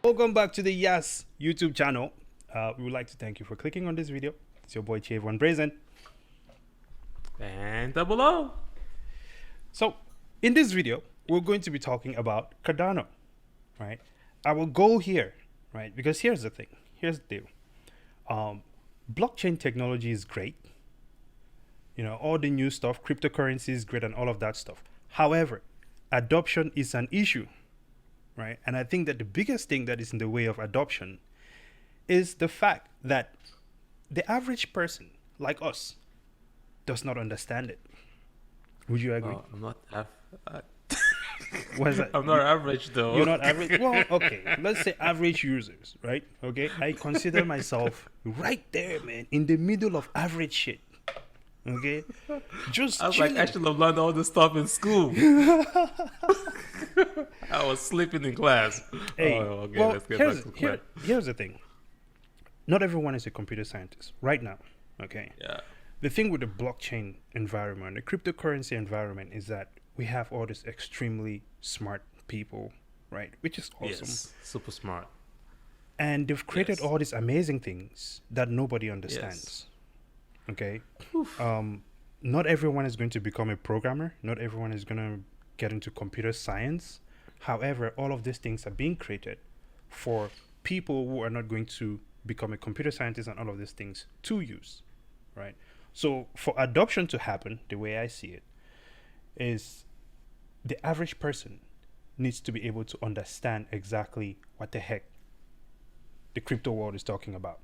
Welcome back to the Yes YouTube channel. We would like to thank you for clicking on this video. It's your boy Chavon Brazen. And double O. So, in this video, we're going to be talking about Cardano, right? Our goal here, right? Because here's the thing. Here's the deal. Blockchain technology is great. You know, all the new stuff, cryptocurrency is great and all of that stuff. However, adoption is an issue, right? And I think that the biggest thing that is in the way of adoption is the fact that the average person like us does not understand it. Would you agree? I'm not What is that? I'm not average though. You're not average? Well, okay. Let's say average users, right? Okay. I consider myself right there, man, in the middle of average shit. Okay. Just I was chilling. like, I should have learned all this stuff in school. I was sleeping in class. Hey, Okay, well, let's get back to class. here's the thing. Not everyone is a computer scientist right now. Okay. Yeah. The thing with the blockchain environment, the cryptocurrency environment, is that we have all these extremely smart people, right? Which is awesome. Yes. Super smart. And they've created Yes. all these amazing things that nobody understands. Okay. Not everyone is going to become a programmer. Not everyone is going to get into computer science. However, all of these things are being created for people who are not going to become a computer scientist and all of these things to use, right? So for adoption to happen, the way I see it, is the average person needs to be able to understand exactly what the heck the crypto world is talking about,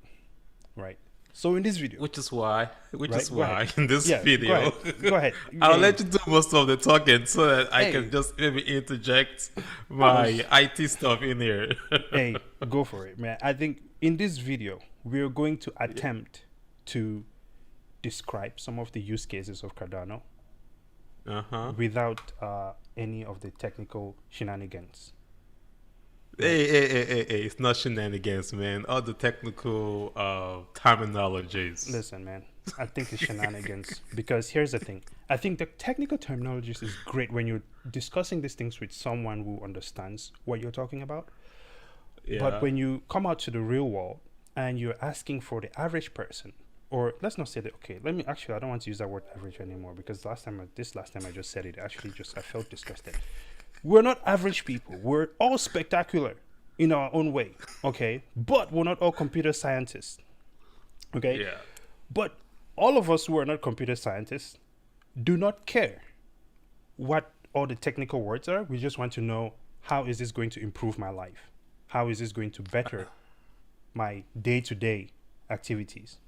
right? So in this video, Which is why Right, go ahead. in this yeah, video, go ahead. I'll Yeah, let you do most of the talking so that I Hey. can just maybe interject my IT stuff in here. hey, go for it, man. I think in this video, we're going to attempt to describe some of the use cases of Cardano Uh-huh. without any of the technical shenanigans. Hey, it's not shenanigans, man. All the technical terminologies. Listen, man, I think it's shenanigans because here's the thing. I think the technical terminologies is great when you're discussing these things with someone who understands what you're talking about. Yeah. But when you come out to the real world and you're asking for the average person, or let's not say that, okay, I don't want to use that word average anymore because last time I just said it, I felt disgusted. We're not average people. We're all spectacular in our own way, okay? But we're not all computer scientists, okay? Yeah. But all of us who are not computer scientists do not care what all the technical words are. We just want to know, how is this going to improve my life? How is this going to better my day-to-day activities,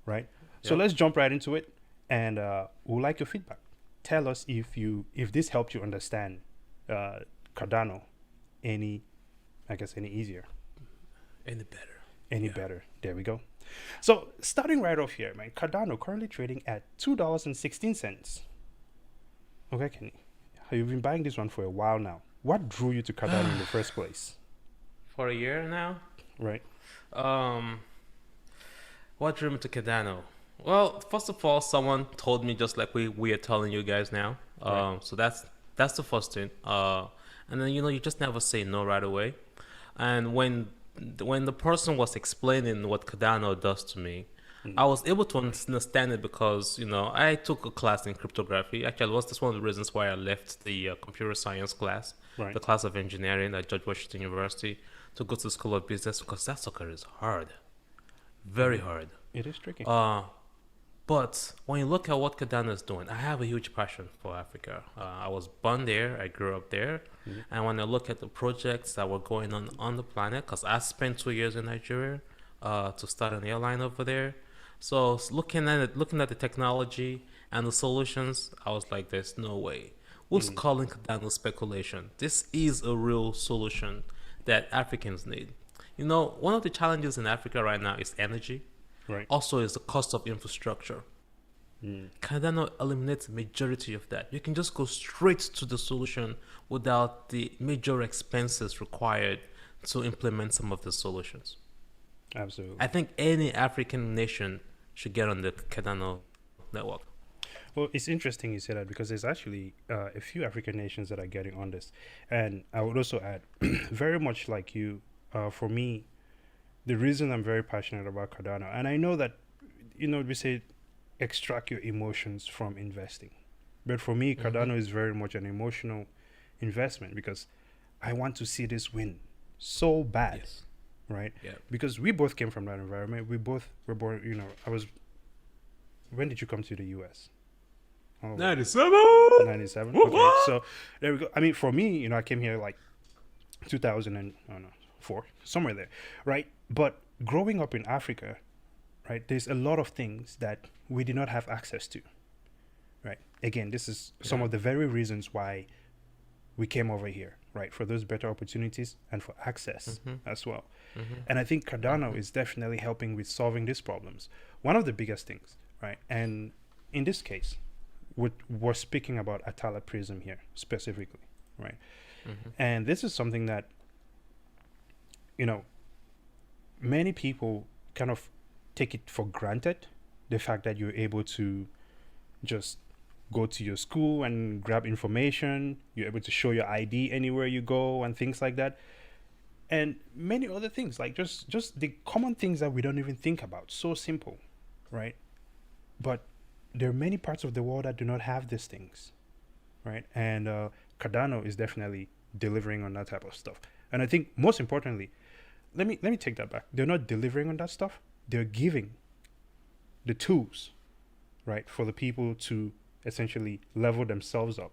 right? So Yep. let's jump right into it, and we'd like your feedback. Tell us if this helped you understand Cardano any easier, Any better. any better. There we go. So starting right off here, man, Cardano currently trading at $2.16. Okay, Kenny, you've been buying this one for a while now. What drew you to Cardano in the first place? For a year now? Right. What drew me to Cardano? Well, first of all, someone told me, just like we are telling you guys now. Right. So that's the first thing. And then you just never say no right away. And when the person was explaining what Cardano does to me, I was able to understand it because I took a class in cryptography. Actually, that's one of the reasons why I left the computer science class, Right. the class of engineering at George Washington University, to go to the School of Business because that sucker is hard, very hard. It is tricky. But when you look at what Cardano is doing, I have a huge passion for Africa. I was born there, I grew up there, and when I look at the projects that were going on the planet, because I spent 2 years in Nigeria to start an airline over there. So looking at the technology and the solutions, I was like, there's no way. Who's calling Cardano speculation? This is a real solution that Africans need. One of the challenges in Africa right now is energy. Right. Also is the cost of infrastructure. Cardano eliminates the majority of that. You can just go straight to the solution without the major expenses required to implement some of the solutions. Absolutely. I think any African nation should get on the Cardano network. Well, it's interesting you say that because there's actually a few African nations that are getting on this, and I would also add, very much like you, for me, the reason I'm very passionate about Cardano, and I know that, we say extract your emotions from investing, but for me, Mm-hmm. Cardano is very much an emotional investment because I want to see this win so bad, Yes. right? Yeah. Because we both came from that environment. We both were born. I was. When did you come to the U.S.? Oh, 97. 97. Okay, What? so there we go. I mean, for me, I came here like 2000 and I don't know, 4, somewhere there, right? But growing up in Africa, right, there's a lot of things that we did not have access to, right? Again, this is some Yeah. of the very reasons why we came over here, right? For those better opportunities and for access Mm-hmm. as well. Mm-hmm. And I think Cardano Mm-hmm. is definitely helping with solving these problems. One of the biggest things, right? And in this case, we're speaking about Atala Prism here specifically, right? Mm-hmm. And this is something that, you know, many people kind of take it for granted, the fact that you're able to just go to your school and grab information, you're able to show your ID anywhere you go and things like that. And many other things, like just the common things that we don't even think about. So simple, right? But there are many parts of the world that do not have these things, right? And Cardano is definitely delivering on that type of stuff. And I think most importantly, let me take that back. They're not delivering on that stuff. They're giving the tools, right, for the people to essentially level themselves up,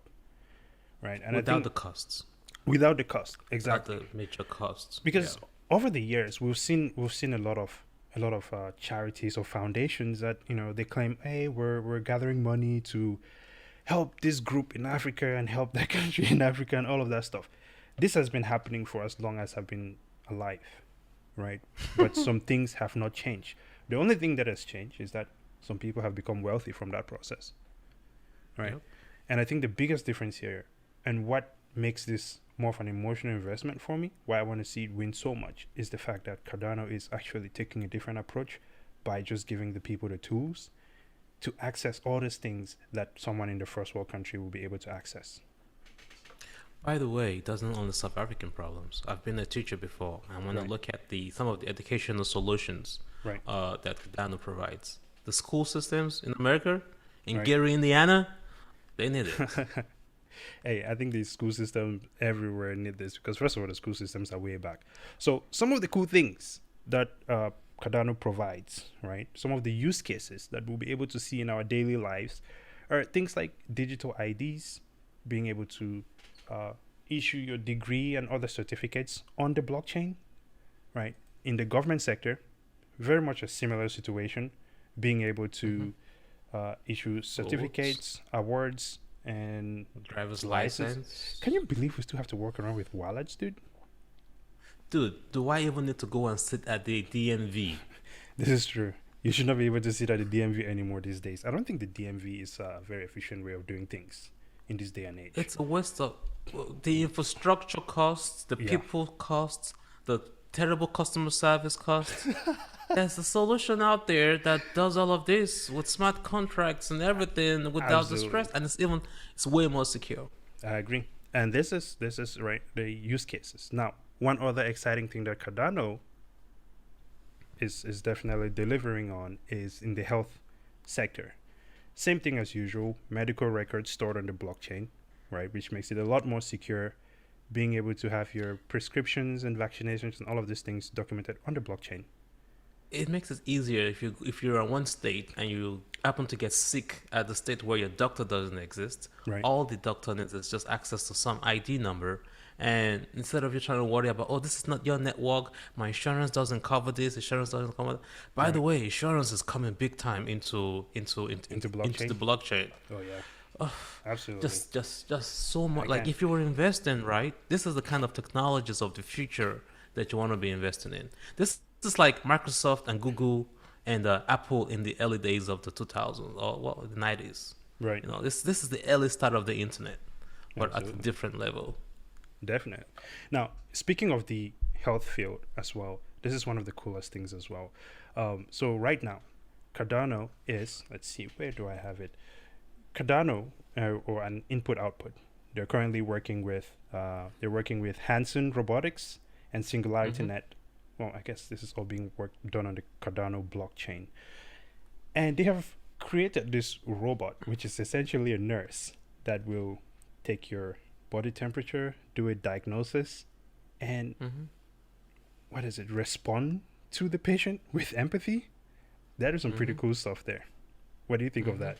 right? And I Without think the costs. without the cost, Without exactly, the major costs. Yeah. because over the years we've seen a lot of charities or foundations that they claim, hey, we're gathering money to help this group in Africa and help that country in Africa and all of that stuff. This has been happening for as long as I've been alive, right? But some things have not changed. The only thing that has changed is that some people have become wealthy from that process, right? Yep. And I think the biggest difference here and what makes this more of an emotional investment for me, why I want to see it win so much, is the fact that Cardano is actually taking a different approach by just giving the people the tools to access all these things that someone in the first world country will be able to access. By the way, it doesn't only solve African problems. I've been a teacher before, and when I Right, look at the some of the educational solutions right, that Cardano provides, the school systems in America, in right. Gary, Indiana, they need it. Hey, I think the school systems everywhere need this because first of all, the school systems are way back. So some of the cool things that Cardano provides, right? Some of the use cases that we'll be able to see in our daily lives are things like digital IDs, being able to uh, issue your degree and other certificates on the blockchain, right? In the government sector, very much a similar situation, being able Mm-hmm. to issue Votes, certificates, awards, and driver's license. license. Can you believe we still have to work around with wallets, dude? Dude, do I even need to go and sit at the DMV? This is true. You should not be able to sit at the DMV anymore these days. I don't think the DMV is a very efficient way of doing things in this day and age. It's a waste of the infrastructure costs, the Yeah, people costs, the terrible customer service costs. There's a solution out there that does all of this with smart contracts and everything without the absolutely. stress, and it's way more secure. I agree. And this is right, the use cases. Now, one other exciting thing that Cardano is definitely delivering on is in the health sector. Same thing as usual, medical records stored on the blockchain, right, which makes it a lot more secure. Being able to have your prescriptions and vaccinations and all of these things documented on the blockchain. It makes it easier if you're in one state and you happen to get sick at the state where your doctor doesn't exist. Right, All the doctor needs is just access to some ID number. And instead of you trying to worry about, oh, this is not your network, my insurance doesn't cover this, insurance doesn't cover. By the right. way, insurance is coming big time Into into the blockchain. blockchain. Oh yeah, absolutely. Just so much. I Like can. if you were investing, right, this is the kind of technologies of the future that you want to be investing in. This is like Microsoft and Google and Apple in the early days of the 2000s or well, the 90s. Right, This is the early start of the internet, but at a absolutely. different level. Definitely. Now, speaking of the health field as well, this is one of the coolest things as well. So right now, Cardano is, let's see, where do I have it? Cardano or an input output. They're currently working with Hanson Robotics and Singularity Mm-hmm. Net. Well, I guess this is all being done on the Cardano blockchain, and they have created this robot, which is essentially a nurse that will take your body temperature, do a diagnosis, and Mm-hmm. what is it? Respond to the patient with empathy. That is some pretty Mm-hmm. cool stuff there. What do you think of Mm-hmm. that?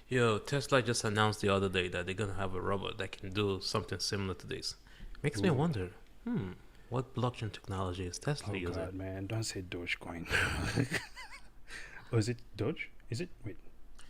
Yo, Tesla just announced the other day that they're gonna have a robot that can do something similar to this. Makes me Ooh. wonder, what blockchain technology is Tesla Oh using? God, man! Don't say Dogecoin. Oh, is it Doge? Is it? Wait.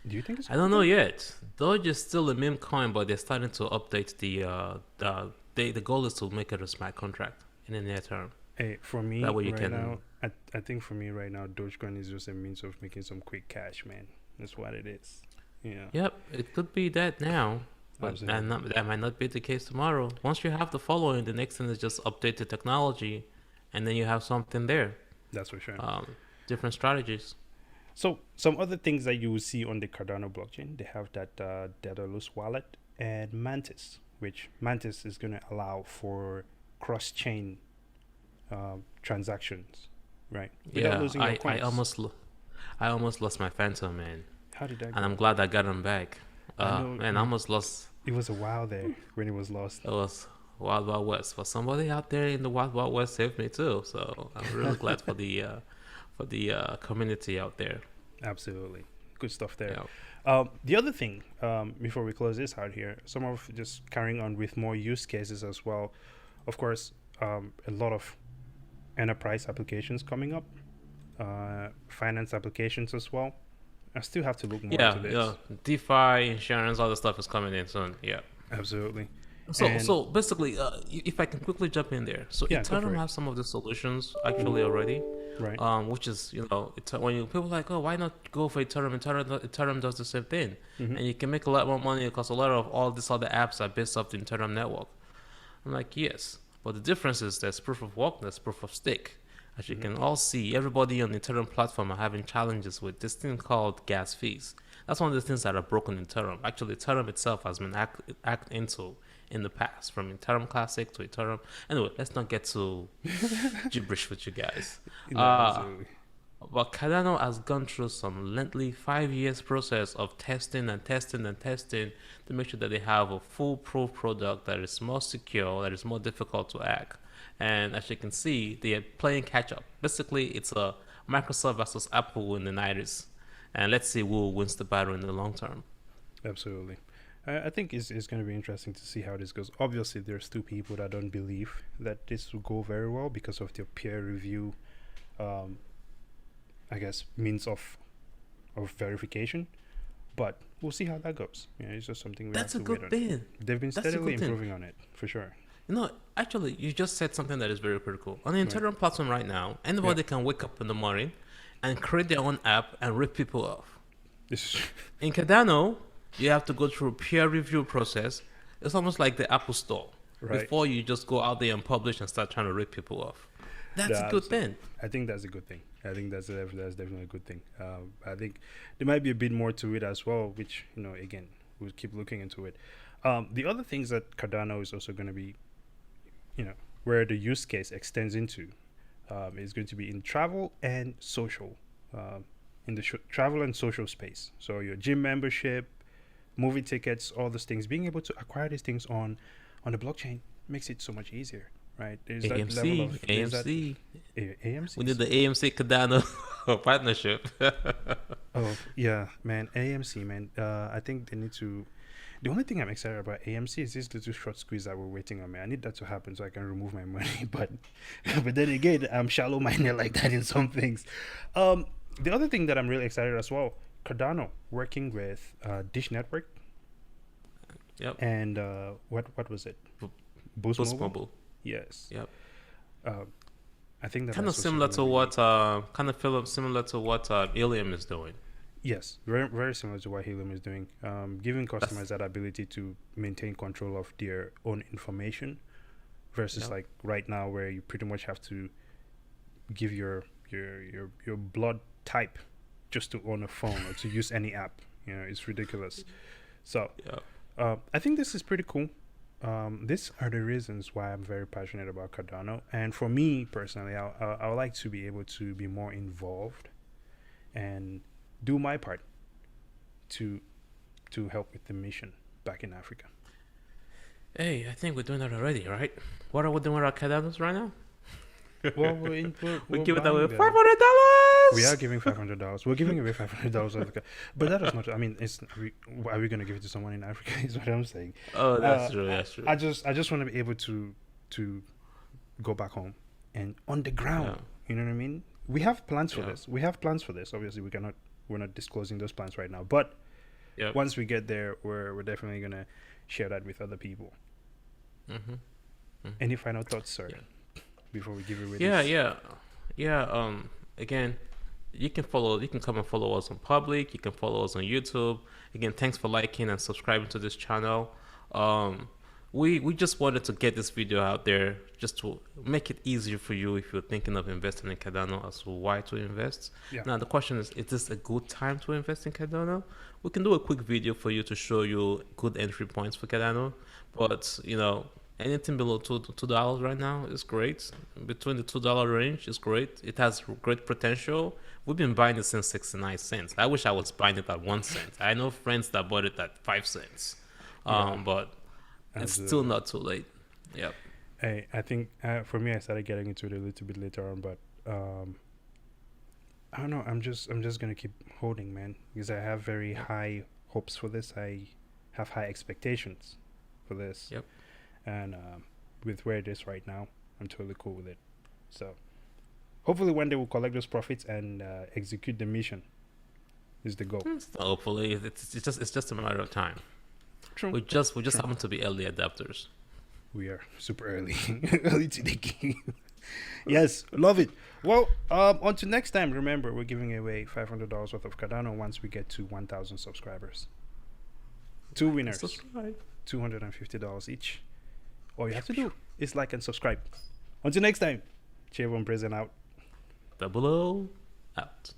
Do you think it's I don't called know Doge? yet. Doge is still a meme coin, but they're starting to update the goal is to make it a smart contract in the near term. Hey, for That me way you right now, can. I think for me right now, Dogecoin is just a means of making some quick cash, man. That's what it is. Yeah, Yep, it could be that now, but absolutely. that might not be the case tomorrow. Once you have the following, the next thing is just update the technology, and then you have something there. That's for sure. Um, Different strategies. So some other things that you will see on the Cardano blockchain, they have that Daedalus wallet and Mantis, which Mantis is going to allow for cross-chain transactions, right? Without Yeah, losing your coins. I almost lost my Phantom, man, How did that and I'm go? glad I got him back. I know Man, I almost lost. it was a while there when it was lost. It was Wild Wild West, but somebody out there in the Wild Wild West saved me too. So I'm really glad for the community out there. Absolutely. Good stuff there. Yeah, The other thing, before we close this out here, some of just carrying on with more use cases as well. Of course, a lot of enterprise applications coming up, finance applications as well. I still have to look more into yeah. this. DeFi, insurance, all the stuff is coming in soon. Yeah. Absolutely. So, And so basically, if I can quickly jump in there, so yeah, go for Ethereum it. has some of the solutions actually already, Right. which is when people are like, oh, why not go for Ethereum? Ethereum does the same thing, Mm-hmm. and you can make a lot more money because a lot of all these other apps are based off the Ethereum network. I'm like, yes, but the difference is there's proof of work, there's proof of stake. As you Mm-hmm. can all see, everybody on the Ethereum platform are having challenges with this thing called gas fees. That's one of the things that are broken in Ethereum. Actually, Ethereum itself has been hacked into in the past, from Ethereum Classic to Ethereum. Anyway, let's not get too gibberish with you guys. No, Uh, absolutely. but Cardano has gone through some lengthy 5 years process of testing and testing and testing to make sure that they have a foolproof product that is more secure, that is more difficult to hack. And as you can see, they are playing catch up. Basically, it's a Microsoft versus Apple in the 90s. And let's see who wins the battle in the long term. Absolutely. I think it's going to be interesting to see how this goes. Obviously, there's two people that don't believe that this will go very well because of their peer review, um, I guess, means of verification. But we'll see how that goes. Yeah, it's just something we have That's a to wait good on. thing. They've been That's a steadily good thing. improving on it, for sure. Actually, you just said something that is very critical. On the Right. Ethereum platform right now, Yeah. anybody can wake up in the morning and create their own app and rip people off. This is In Cardano, you have to go through a peer review process. It's almost like the Apple Store right. before you just go out there and publish and start trying to rip people off. That's a good thing. I think that's a good thing. I think that's definitely a good thing. I think there might be a bit more to it as well, which again we'll keep looking into it. The other things that Cardano is also going to be, where the use case extends into, is going to be in travel and social, in the travel and social space. So your gym membership, movie tickets, all those things, being able to acquire these things on the blockchain makes it so much easier, right? There's that level AMC, of there's that AMC. AMC. We need the AMC Cardano partnership. Oh yeah, man, AMC, man. I think they need to. The only thing I'm excited about AMC is this little short squeeze that we're waiting on, man. I need that to happen so I can remove my money. But then again, I'm shallow minded like that in some things. The other thing that I'm really excited as well, Cardano working with Dish Network Yep. and what was it? Bu- Boost Boost Mobile. Mobile. Yes. Yep. Uh, I think Kind of that's also similar gonna to be what Ilium is doing. yes, very very similar to what Helium is doing, giving customers That's that ability to maintain control of their own information, versus Yep. like right now where you pretty much have to give your blood type just to own a phone or to use any app, It's ridiculous. So Yeah. I think this is pretty cool. These are the reasons why I'm very passionate about Cardano. And for me personally, I would like to be able to be more involved and do my part to help with the mission back in Africa. Hey, I think we're doing that already, right? What are we doing with our Cardanos right now? Well, We we're give it away buying them. $500. We are giving $500. We're giving away $500 of the but that is not. I mean, are we gonna give it to someone in Africa? Is what I'm saying. Oh, that's true. That's true. I just want to be able to go back home and on the ground. Yeah. You know what I mean? We have plans for Yeah. this. We have plans for this. Obviously, we're not disclosing those plans right now. But Yep. once we get there, we're definitely gonna share that with other people. Mm-hmm. Any final thoughts, sir? Yeah. Before we give away Yeah. Again, you can come and follow us on public. You can follow us on YouTube. Again, thanks for liking and subscribing to this channel. We just wanted to get this video out there just to make it easier for you if you're thinking of investing in Cardano as to why to invest. Yeah. Now the question is this a good time to invest in Cardano? We can do a quick video for you to show you good entry points for Cardano, but anything below $2 right now is great. Between the $2 range is great. It has great potential. We've been buying it since 69 cents. I wish I was buying it at 1 cent. I know friends that bought it at 5 cents. But it's still not too late. Yep. Hey, I think for me, I started getting into it a little bit later on, but I don't know. I'm just gonna keep holding, man, because I have very high hopes for this. I have high expectations for this. Yep. And with where it is right now, I'm totally cool with it. So hopefully one day we'll collect those profits and execute the mission. Is the goal. Hopefully, it's just a matter of time. True. We just happen to be early adapters. We are super early, early to the game. Yes, love it. Well, until next time, remember we're giving away $500 worth of Cardano once we get to 1,000 subscribers. 2 winners, Subscribe. $250 each. All you have to do is like and subscribe. Until next time, Atala Prism out. 00 out.